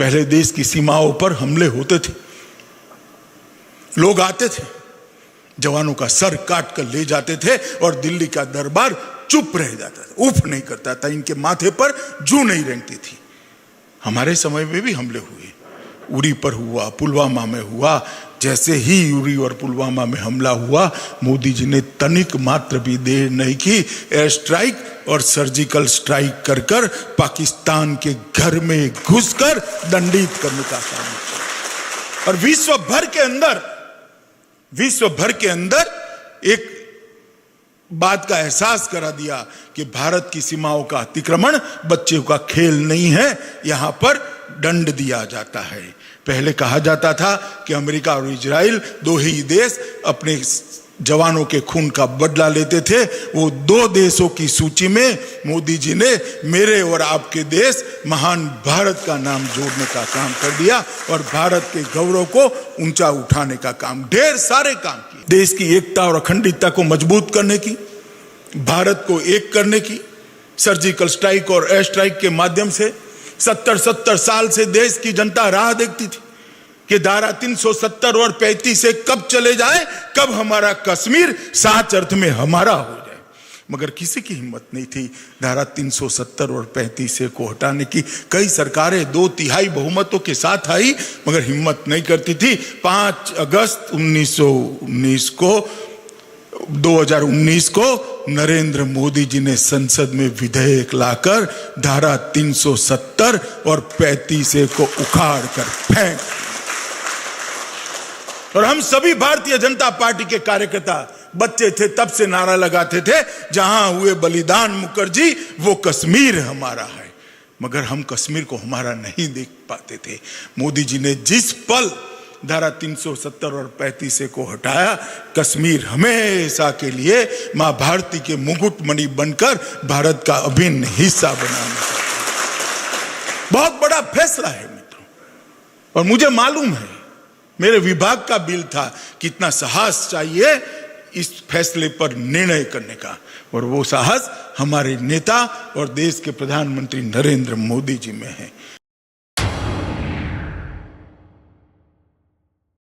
पहले देश की सीमाओं पर हमले होते थे, लोग आते थे, जवानों का सर काट कर ले जाते थे और दिल्ली का दरबार चुप रह जाता था, उफ नहीं करता था, इनके माथे पर जू नहीं रेंगती थी। हमारे समय में भी हमले हुए, उरी पर हुआ, पुलवामा में हुआ। जैसे ही उरी और पुलवामा में हमला हुआ, मोदी जी ने तनिक मात्र भी देर नहीं की, एयर स्ट्राइक और सर्जिकल स्ट्राइक कर कर पाकिस्तान के घर में घुसकर दंडित करने का काम किया। और विश्व भर के अंदर एक बात का एहसास करा दिया कि भारत की सीमाओं का अतिक्रमण बच्चों का खेल नहीं है, यहां पर दंड दिया जाता है। पहले कहा जाता था कि अमेरिका और इजराइल दो ही देश अपने जवानों के खून का बदला लेते थे। वो दो देशों की सूची में मोदी जी ने मेरे और आपके देश महान भारत का नाम जोड़ने का काम कर दिया और भारत के गौरव को ऊंचा उठाने का काम, ढेर सारे काम किए। देश की एकता और अखंडता को मजबूत करने की, भारत को एक करने की, सर्जिकल स्ट्राइक और एयर स्ट्राइक के माध्यम से 70 साल से देश की जनता राह देखती थी कि धारा 370 और 35 से कब चले जाए, कब हमारा कश्मीर सच अर्थ में हमारा हो जाए। मगर किसी की हिम्मत नहीं थी धारा 370 और 35 से को हटाने की। कई सरकारें 2/3 बहुमतों के साथ आई, मगर हिम्मत नहीं करती थी। 5 अगस्त 2019 को नरेंद्र मोदी जी ने संसद में विधेयक लाकर धारा 370 और 35 को उखाड़ कर फेंक, और हम सभी भारतीय जनता पार्टी के कार्यकर्ता बच्चे थे तब से नारा लगाते थे, जहां हुए बलिदान मुखर्जी वो कश्मीर हमारा है। मगर हम कश्मीर को हमारा नहीं देख पाते थे। मोदी जी ने जिस पल धारा 370 और 35 को हटाया, कश्मीर हमेशा के लिए मां भारती के मुकुटमणि बनकर भारत का अभिन्न हिस्सा बनाने का बहुत बड़ा फैसला है मित्रों। और मुझे मालूम है, मेरे विभाग का बिल था, कितना साहस चाहिए इस फैसले पर निर्णय करने का, और वो साहस हमारे नेता और देश के प्रधानमंत्री नरेंद्र मोदी जी में है।